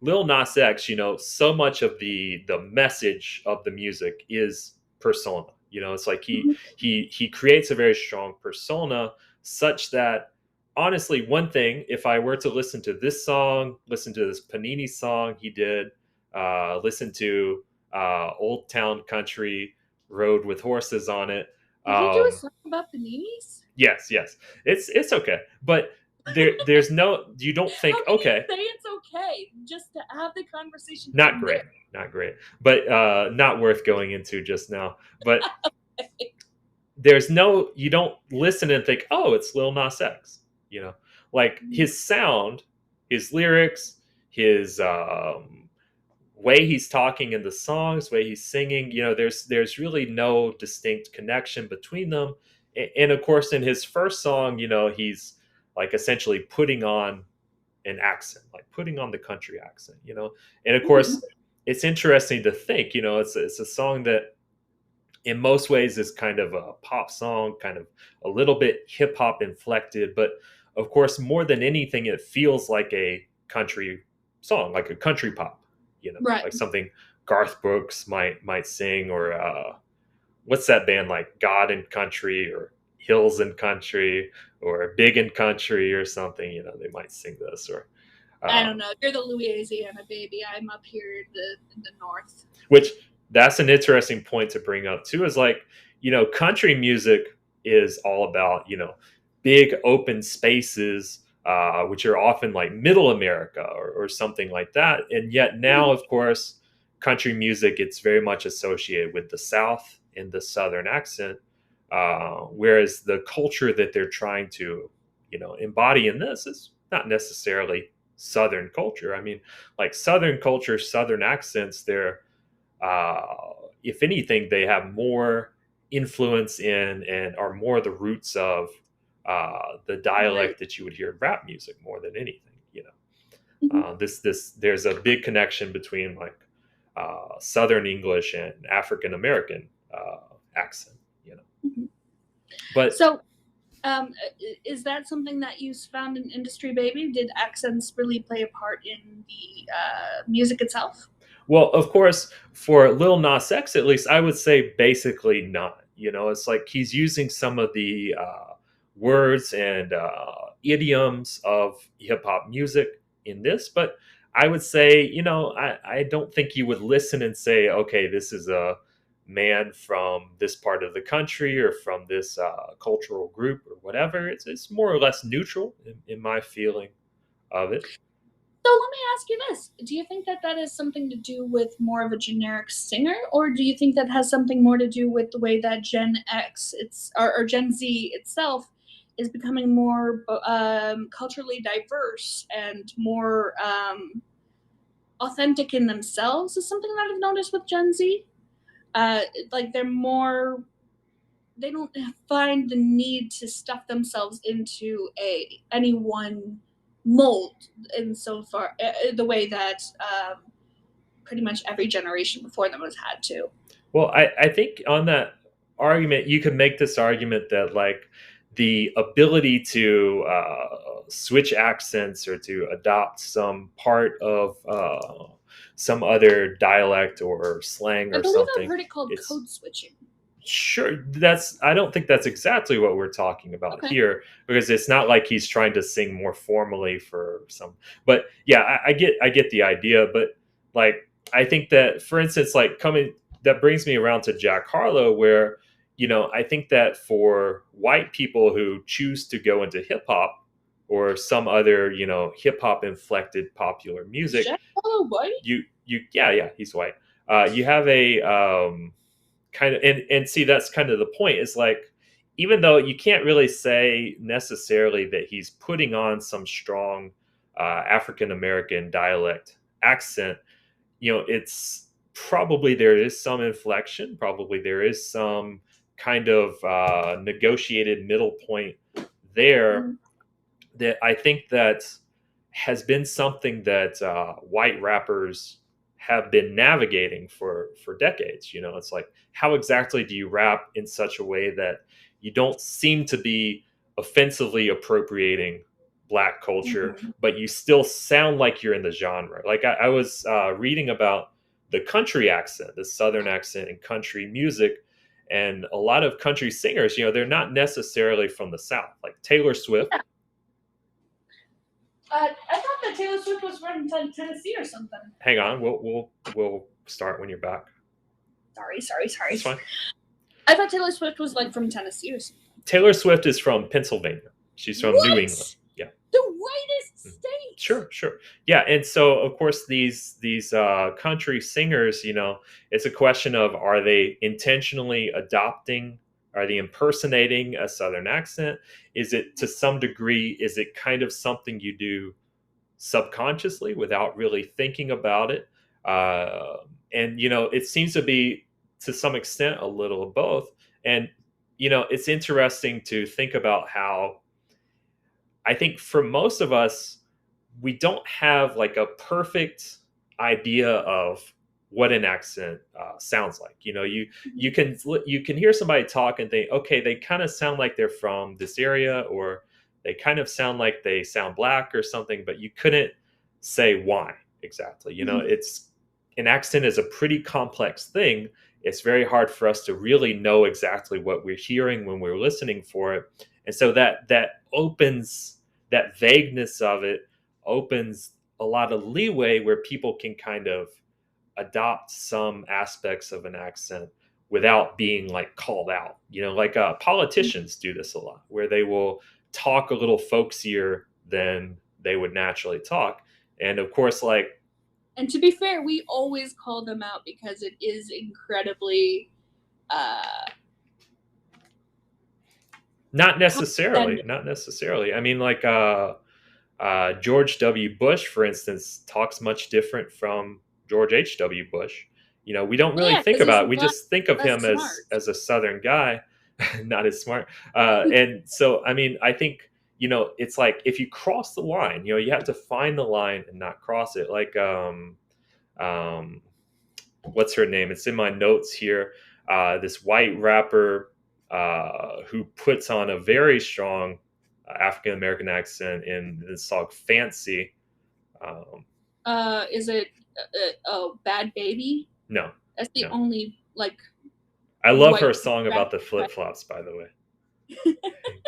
Lil Nas X, so much of the message of the music is persona. It's like he creates a very strong persona, such that honestly, one thing, if I were to listen to this song, listen to this Panini song he did, listen to Old Town Country Road with Horses on it. Did he do a Um, song about paninis? yes, yes, it's okay, but there's no, you don't think How can you okay. say it's okay just to have the conversation Not from great, there? not great, but not worth going into just now. But there's no, you don't listen and think, oh, it's Lil Nas X. Like his sound, his lyrics, his way he's talking in the songs, way he's singing. There's really no distinct connection between them. And of course, in his first song, he's like essentially putting on an accent, like putting on the country accent. And of Mhm. course, it's interesting to think, it's a song that in most ways is kind of a pop song, kind of a little bit hip hop inflected, but of course, more than anything, it feels like a country song, like a country pop, Right. like something Garth Brooks might sing, or what's that band like God and Country, or Hills and Country, or Big and Country, or something. They might sing this, or I don't um, know. You're the Louisiana baby. I'm up here in the north. which that's an interesting point to bring up too. Is like country music is all about big open spaces, which are often like Middle America, or something like that. And yet now, Mhm. of course, country music, it's very much associated with the South and the Southern accent, Whereas the culture that they're trying to, embody in this is not necessarily Southern culture. I mean, like Southern culture, Southern accents, they're, uh, if anything, they have more influence in and are more the roots of the Right. dialect that you would hear in rap music more than anything. Mhm. This there's a big connection between like Southern English and African American accent. You know, Mhm. but So, is that something that you found in Industry Baby? Did accents really play a part in the music itself? well, of course, for Lil Nas X, at least, I would say basically not. It's like he's using some of the words and idioms of hip hop music in this, but I would say, I don't think you would listen and say, okay, this is a man from this part of the country or from this cultural group or whatever. It's more or less neutral in my feeling of it. So let me ask you this: do you think that that is something to do with more of a generic singer, or do you think that has something more to do with the way that Gen X, or Gen Z itself, is becoming more culturally diverse and more authentic in themselves? Is something that I've noticed with Gen Z. Like they're more, they don't find the need to stuff themselves into a any one mold in so far the way that pretty much every generation before them has had to. Well, I think on that argument, you could make this argument that like the ability to switch accents or to adopt some part of some other dialect or slang I or believe I've something, heard it called it's code switching. sure that's I don't think that's exactly what we're talking about Okay. here because it's not like he's trying to sing more formally for some but yeah I get the idea but like I think that for instance like coming that brings me around to Jack Harlow where I think that for white people who choose to go into hip hop or some other hip hop inflected popular Is music Jack Harlow white? you yeah he's white you have a kind of and see that's kind of the point is like even though you can't really say necessarily that he's putting on some strong African American dialect accent, it's probably there is some inflection, probably there is some kind of negotiated middle point there Mhm. that I think that has been something that white rappers have been navigating for decades. It's like how exactly do you rap in such a way that you don't seem to be offensively appropriating black culture, Mhm. but you still sound like you're in the genre. Like I was reading about the country accent, the southern accent in country music. And a lot of country singers, they're not necessarily from the South. Like Taylor Swift. Yeah. I thought that Taylor Swift was from Tennessee or something. Hang on, we'll start when you're back. Sorry, sorry, That's sorry. fine. I thought Taylor Swift was like from Tennessee or something. Taylor Swift is from Pennsylvania. She's from New England. What? Yeah. The whitest Mhm. state? Sure, sure. Yeah, and so of course these country singers, it's a question of are they intentionally adopting, are they impersonating a Southern accent? Is it to some degree? Is it kind of something you do subconsciously without really thinking about it? And it seems to be to some extent a little of both. And it's interesting to think about how I think for most of us, we don't have like a perfect idea of what an accent sounds like. You can hear somebody talk and think, okay, they kind of sound like they're from this area, or they kind of sound like they sound black or something, but you couldn't say why exactly. Mhm. It's an accent is a pretty complex thing. It's very hard for us to really know exactly what we're hearing when we're listening for it, and so that opens that vagueness of it opens a lot of leeway where people can kind of adopt some aspects of an accent without being like called out. Like politicians do this a lot, where they will talk a little folksier than they would naturally talk. And of course, like And to be fair, we always call them out because it is incredibly uh, Not How necessarily. offended. Not necessarily. I mean, like George W. Bush, for instance, talks much different from George H.W. Bush. We don't Well, really yeah, think because he's about it. a We lot just think of less him as smart. a Southern guy, not as smart. And so, I mean, I think it's like if you cross the line, you have to find the line and not cross it. Like, um, what's her name? It's in my notes here. This white rapper who puts on a very strong African American accent in the song "Fancy." Um, Is it oh, Bad Baby? no, That's the no. only like I love her white song rap. about the flip flops. By the way,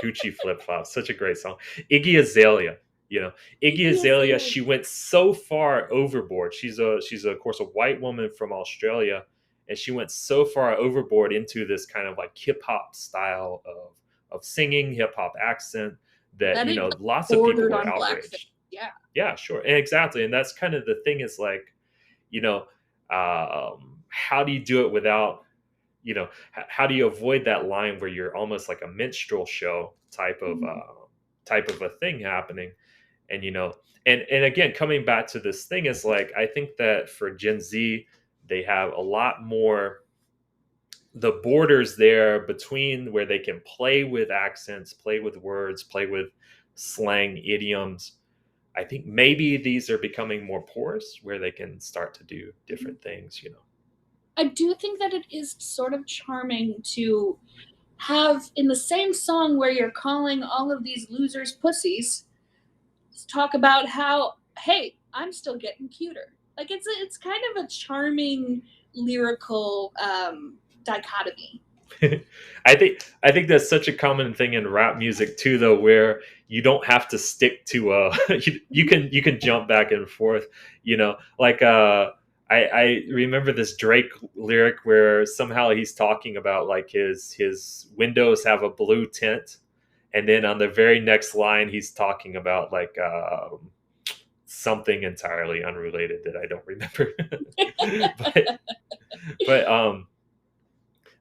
Gucci flip flops, such a great song. Iggy Azalea, you know, Iggy Iggy Azalea. Azalea. She went so far overboard. She's of course a white woman from Australia, and she went so far overboard into this kind of like hip hop style of singing, hip hop accent that That it like, lots of people bordered were on blackface. outraged. Yeah. Yeah, sure, and exactly, and that's kind of the thing is like you know how do you do it without how do you avoid that line where you're almost like a minstrel show Mhm. type of a thing happening and and again coming back to this thing is like I think that for Gen Z they have a lot more the borders there between where they can play with accents, play with words, play with slang idioms. I think maybe these are becoming more porous where they can start to do Mhm. different things. I do think that it is sort of charming to have in the same song where you're calling all of these losers pussies talk about how, hey, I'm still getting cuter. Like it's kind of a charming lyrical dichotomy. I think that's such a common thing in rap music too, though, where you don't have to stick to you can jump back and forth, like I remember this Drake lyric where somehow he's talking about like his windows have a blue tint, and then on the very next line he's talking about like something entirely unrelated that I don't remember, but but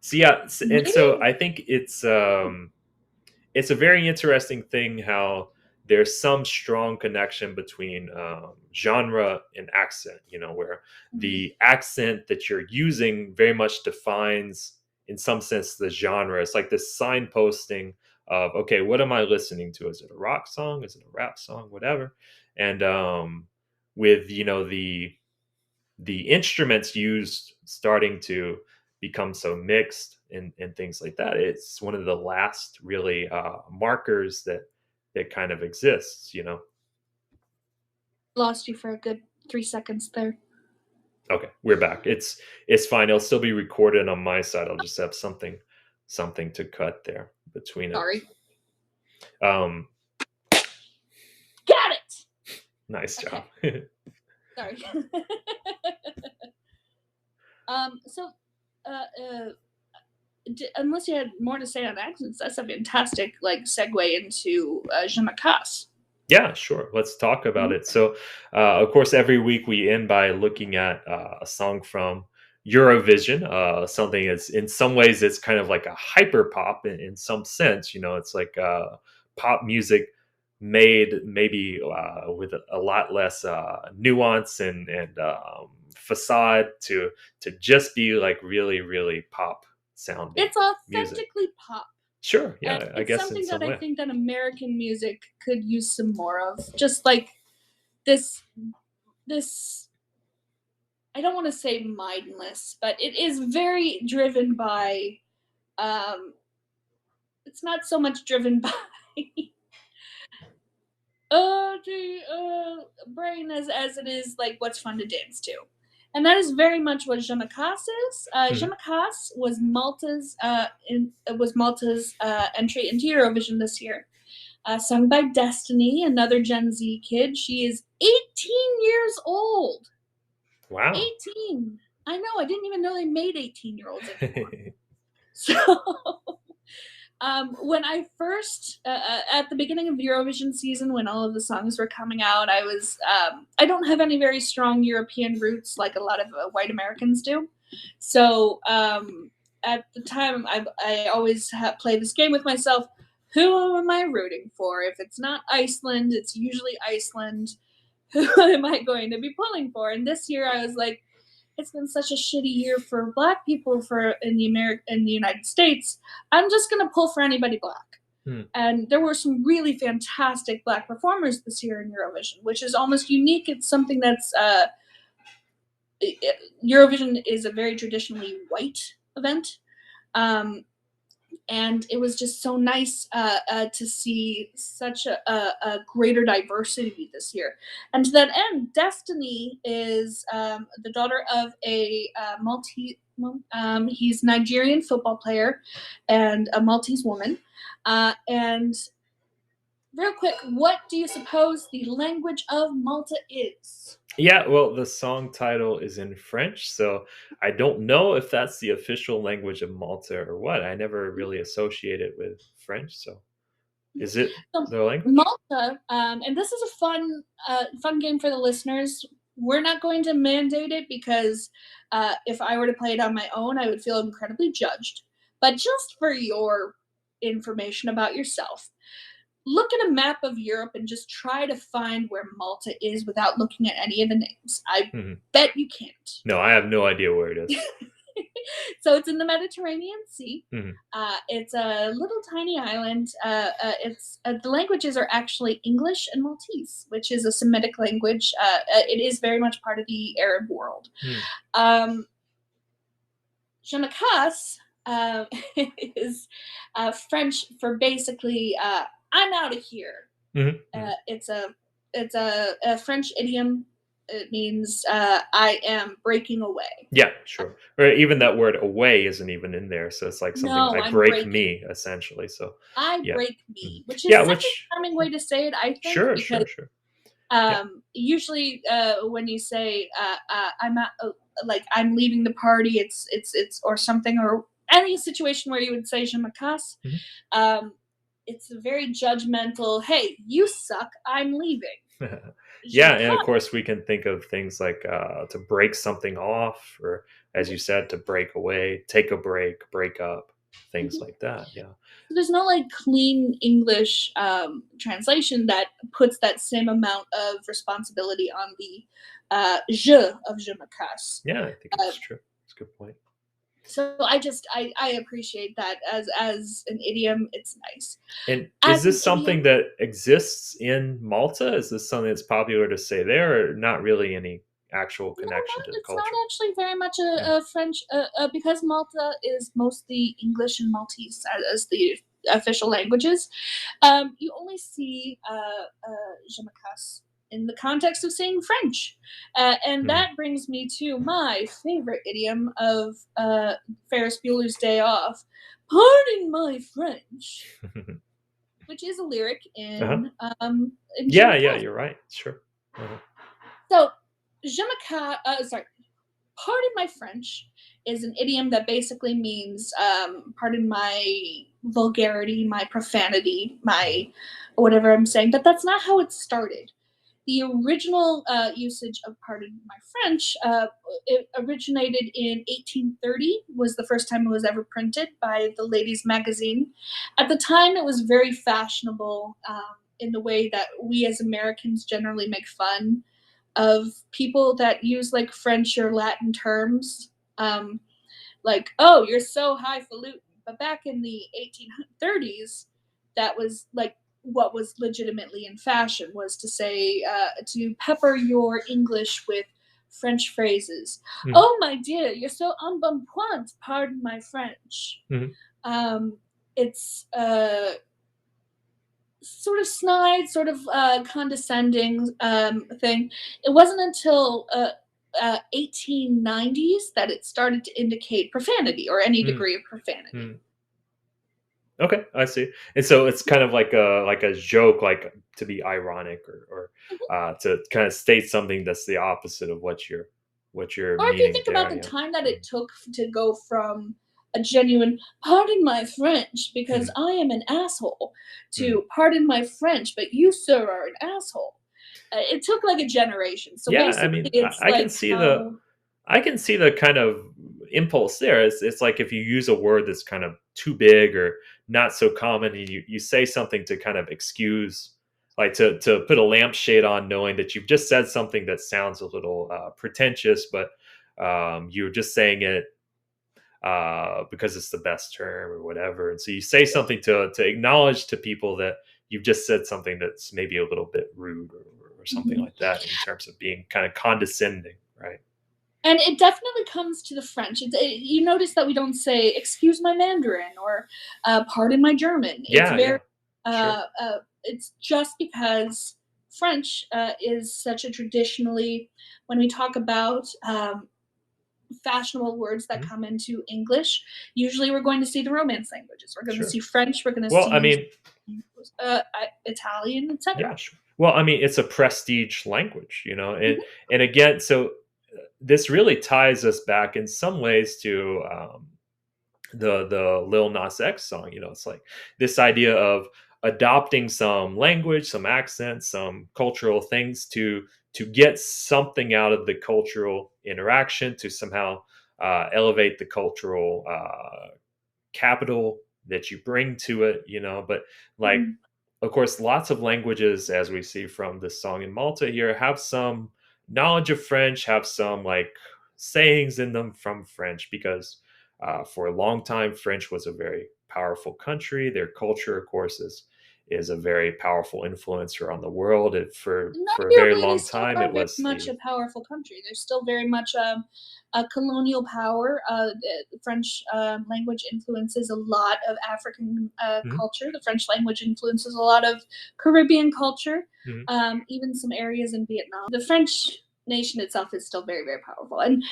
so yeah, and so Maybe I think it's a very interesting thing how there's some strong connection between genre and accent, where the accent that you're using very much defines, in some sense, the genre. It's like this signposting of, okay, what am I listening to? Is it a rock song? Is it a rap song? Whatever. And with, the instruments used starting to become so mixed and things like that, it's one of the last really markers that kind of exists. lost you for a good 3 seconds there. Okay, we're back. It's fine. It'll still be recorded on my side. I'll just have something to cut there between it. Sorry. um Got it. nice Okay. job. Sorry. So, uh, unless you had more to say on accents, that's a fantastic like segue into Je me casse. Yeah, sure. Let's talk about it. So, of course, every week we end by looking at a song from Eurovision. Something is, in some ways, it's kind of like a hyper pop in some sense. It's like pop music made maybe with a lot less nuance and facade to just be like really, really pop sounding It's music. authentically pop, Sure. and Yeah, I it's guess in something that some I way. think that American music could use some more of. Just like this, this. I don't want to say mindless, but it is very driven by. Um, it's not so much driven by the brain as it is like what's fun to dance to. And that is very much what Je me casse is. Je Mhm. me casse was Malta's entry into Eurovision this year, sung by Destiny, another Gen Z kid. She is 18 years old. Wow. 18. I know. I didn't even know they made 18-year-olds anymore. So when I first at the beginning of the Eurovision season, when all of the songs were coming out, I don't have any very strong European roots like a lot of white Americans do. So at the time, I always play this game with myself. who am I rooting for? If it's not Iceland, it's usually Iceland. Who am I going to be pulling for? And this year I was like, it's been such a shitty year for Black people for in the United States. I'm just gonna pull for anybody Black. Hmm. And there were some really fantastic Black performers this year in Eurovision, which is almost unique. It's something that's Eurovision is a very traditionally white event. Um, and it was just so nice to see such a greater diversity this year. And to that end, Destiny is the daughter of a Maltese. He's a Nigerian football player and a Maltese woman. And real quick, what do you suppose the language of Malta is? Yeah, well, the song title is in French, so I don't know if that's the official language of Malta or what. I never really associate it with French, so is it So their language? Malta, and this is a fun game for the listeners. We're not going to mandate it because if I were to play it on my own, I would feel incredibly judged. But just for your information about yourself, look at a map of Europe and just try to find where Malta is without looking at any of the names. I Mhm. bet you can't. No, I have no idea where it is. So it's in the Mediterranean Sea. Mhm. It's a little tiny island. It's the languages are actually English and Maltese, which is a Semitic language. It is very much part of the Arab world. Mm. Um, Je me casse is French for basically "I'm out of here." Mhm, mhm. It's a French idiom. It means I am breaking away. Yeah, sure. Or even that word "away" isn't even in there, so it's like something No, I I'm break breaking. me, essentially, so I yeah. break Mhm. me, which Yeah, is such a which charming way to say it, I think, sure, because sure, sure. Yeah. usually when you say I'm at, like I'm leaving the party, it's or something or any situation where you would say je me casse, Mhm. um, it's a very judgmental. Hey, you suck. I'm leaving. Je Yeah, me and of casse. course, we can think of things like, to break something off or, as you Mhm, said, to break away, take a break, break up, things mhm. like that, yeah. So there's no like clean English translation that puts that same amount of responsibility on the je of je me casse. Yeah, I think Uh, it's true. It's a good point. so I appreciate that as an idiom. It's nice And as is an this something idiom. that exists in Malta? Is this something that's popular to say there, or not really any actual No, connection to the it's not culture? actually very much Yeah. a French because Malta is mostly English and Maltese as the official languages. You only see je me casse in the context of saying French. And Mhm. that brings me to my favorite idiom of Ferris Bueller's Day Off. Pardon my French, which is a lyric Uh-huh. in Je Yeah, me yeah, casse. you're right. Sure. Uh-huh. So, je me casse, sorry, pardon my French is an idiom that basically means pardon my vulgarity, my profanity, Mhm. my whatever I'm saying, but that's not how it started. The original usage of pardon my French, it originated in 1830, was the first time it was ever printed by the Ladies Magazine. At the time, it was very fashionable in the way that we as Americans generally make fun of people that use like French or Latin terms, um, like "Oh, you're so highfalutin." But back in the 1830s, that was like what was legitimately in fashion was to say to pepper your English with French phrases. Mhm. "Oh, my dear, you're so embonpoint. Pardon my French." Mhm. Um, it's sort of snide, sort of condescending thing. It wasn't until 1890s that it started to indicate profanity or any Mm, degree of profanity. mm. Okay, I see. And so it's kind of like a joke, like to be ironic Mhm. or to kind of state something that's the opposite of what you're Or if you meaning think about there. the Yeah. time that Mhm. it took to go from a genuine "pardon my French because Mhm. I am an asshole" Mhm. to "pardon my French, but you, sir, are an asshole." It took like a generation. So Yeah, I basically, mean, it's I can like see how. the kind of impulse there. It's like if you use a word that's kind of too big or not so common. And you say something to kind of excuse, like to put a lampshade on, knowing that you've just said something that sounds a little pretentious, but you're just saying it because it's the best term or whatever. And so you say something to acknowledge to people that you've just said something that's maybe a little bit rude or something Mhm. like that, in terms of being kind of condescending, right? And it definitely comes to the French. You notice that we don't say "excuse my Mandarin" or "pardon my German." It's Yeah, very, yeah, sure. it's just because French is such a traditionally, when we talk about fashionable words that Mhm. come into English, usually we're going to see the Romance languages. We're going to Sure. see French. We're going to Well, I see mean, Italian, etc. yeah, sure. Well, I mean, it's a prestige language, and again, so this really ties us back in some ways to the Lil Nas X song. It's like this idea of adopting some language, some accents, some cultural things to get something out of the cultural interaction, to somehow elevate the cultural capital that you bring to it. But like, Mhm. of course, lots of languages, as we see from this song in Malta here, have some knowledge of French, have some like sayings in them from French, because for a long time, French was a very powerful country. Their culture, of course, is a very powerful influence around the world. No, For a you're very right. They long still time, are it very was much the a powerful country. They're still very much a colonial power. The French language influences a lot of African Mhm, culture. The French language influences a lot of Caribbean culture, mhm. even some areas in Vietnam. The French nation itself is still very, very powerful. And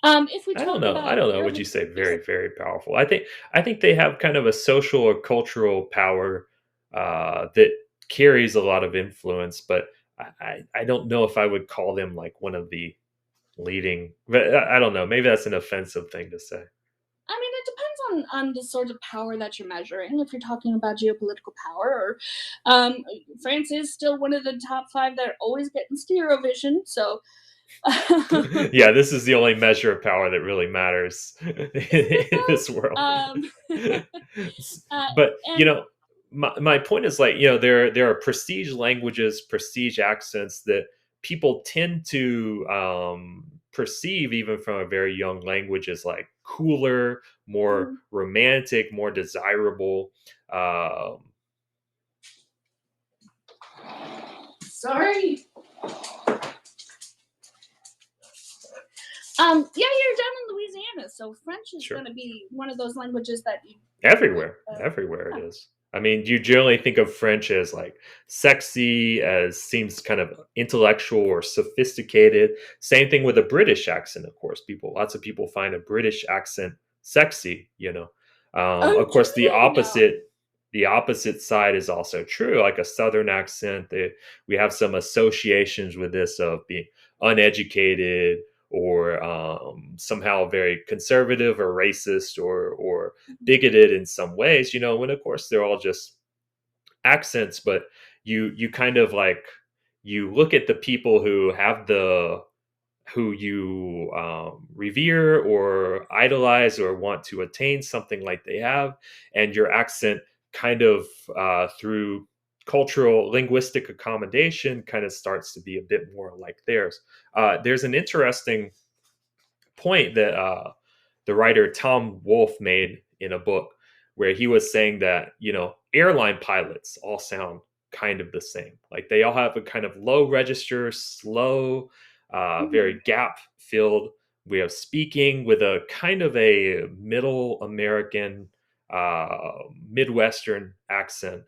if we I don't talk know. I about don't know. Would Europe, you say there's very, very powerful? I think they have kind of a social or cultural power that carries a lot of influence, but I don't know if I would call them like one of the leading. But I don't know. Maybe that's an offensive thing to say. I mean, it depends on the sort of power that you're measuring. If you're talking about geopolitical power, or France is still one of the top five that are always getting Eurovision. So, Yeah, this is the only measure of power that really matters isn't it in this though? world. Uh, But and my point is, like, there are prestige languages, prestige accents that people tend to perceive even from a very young language as like cooler, more mm, romantic, more desirable. Um, sorry, yeah, you're down in Louisiana, so French is sure. going to be one of those languages that you would. Everywhere it Yeah. is. I mean, you generally think of French as like sexy, as seems kind of intellectual or sophisticated. Same thing with a British accent, of course. Lots of people find a British accent sexy. Oh, Of do course, the they? No. opposite side is also true. Like a Southern accent, we have some associations with this of being uneducated, or somehow very conservative or racist, or bigoted in some ways, when of course they're all just accents. But you kind of like, you look at the people who you revere or idolize or want to attain something like they have, and your accent kind of through cultural linguistic accommodation kind of starts to be a bit more like theirs. There's an interesting point that the writer Tom Wolfe made in a book, where he was saying that, airline pilots all sound kind of the same. Like they all have a kind of low register, slow, Mhm. very gap filled way of speaking, with a kind of a middle American, Midwestern accent.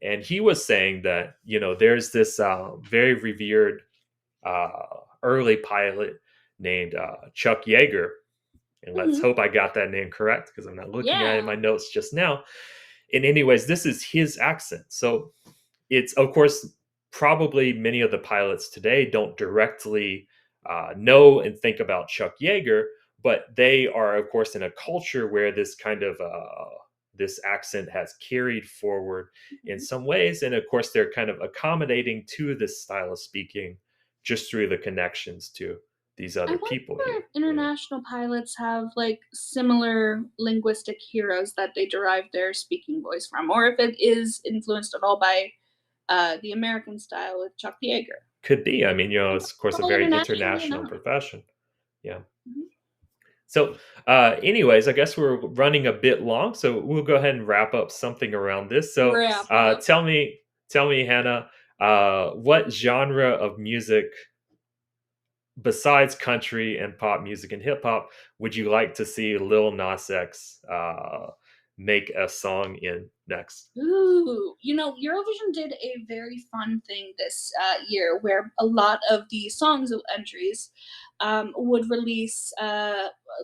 And he was saying that, there's this very revered uh, early pilot named Chuck Yeager, and let's Mhm. hope I got that name correct, because I'm not looking at it in Yeah. my notes just now. And anyways, this is his accent. So it's, of course, probably many of the pilots today don't directly know and think about Chuck Yeager, but they are, of course, in a culture where this kind of this accent has carried forward in Mhm. some ways, and of course, they're kind of accommodating to this style of speaking just through the connections too. these I other wonder people if here. Yeah. international pilots have like similar linguistic heroes that they derive their speaking voice from, or if it is influenced at all by the American style with Chuck Yeager. Could be. I mean, it's of course a All very internationally international enough. profession. Yeah. Mhm. So, anyways, I guess we're running a bit long, so we'll go ahead and wrap up something around this. So, Wrap up. tell me, Hannah, what genre of music besides country and pop music and hip hop would you like to see Lil Nas X make a song in next? Ooh, Eurovision did a very fun thing this year where a lot of the songs entries would release,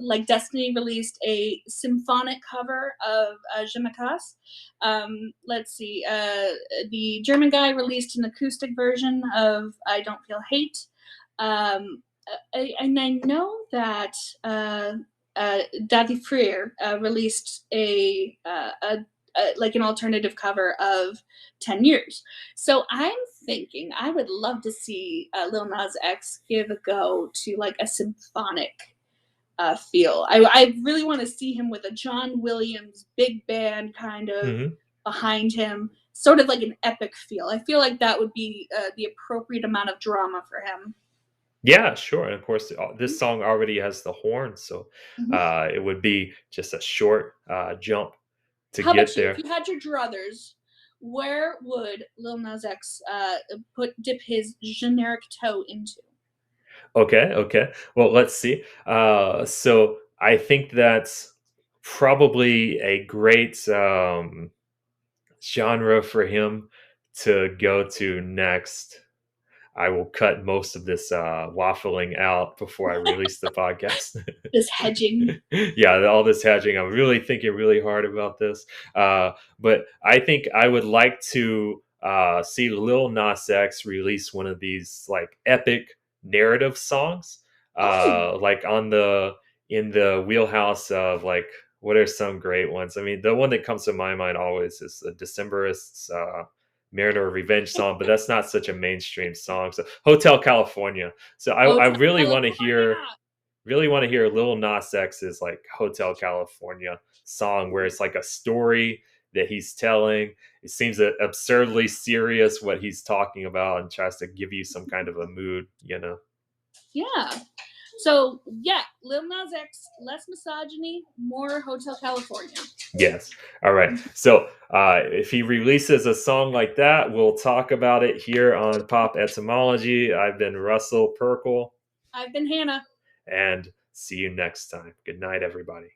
like Destiny released a symphonic cover of Je Me Casse. Let's see, the German guy released an acoustic version of I Don't Feel Hate. And I know that Daddy Freer released like an alternative cover of 10 years. So I'm thinking I would love to see Lil Nas X give a go to like a symphonic feel. I really want to see him with a John Williams big band kind of Hmm. behind him, sort of like an epic feel. I feel like that would be the appropriate amount of drama for him. Yeah, sure. And of course, this song already has the horn, so Mhm. it would be just a short jump to How get about you? If there. you had your druthers, where would Lil Nas X put dip his generic toe into? Okay, okay. Well, let's see. So I think that's probably a great genre for him to go to next. I will cut most of this waffling out before I release the podcast. This hedging. Yeah, all this hedging. I'm really thinking really hard about this. But I think I would like to see Lil Nas X release one of these like epic narrative songs, Oh, like on the in the wheelhouse of like what are some great ones? I mean, the one that comes to my mind always is the Decemberists. Mariner of Revenge song, but that's not such a mainstream song. So Hotel California. So I Hotel really want to hear California. Lil Nas X's like Hotel California song where it's like a story that he's telling. It seems absurdly serious what he's talking about and tries to give you some kind of a mood, you know. Yeah. So yeah, Lil Nas X, less misogyny, more Hotel California. Yes. All right. So if he releases a song like that, we'll talk about it here on Pop Etymology. I've been Russell Perkle. I've been Hannah. And see you next time. Good night, everybody.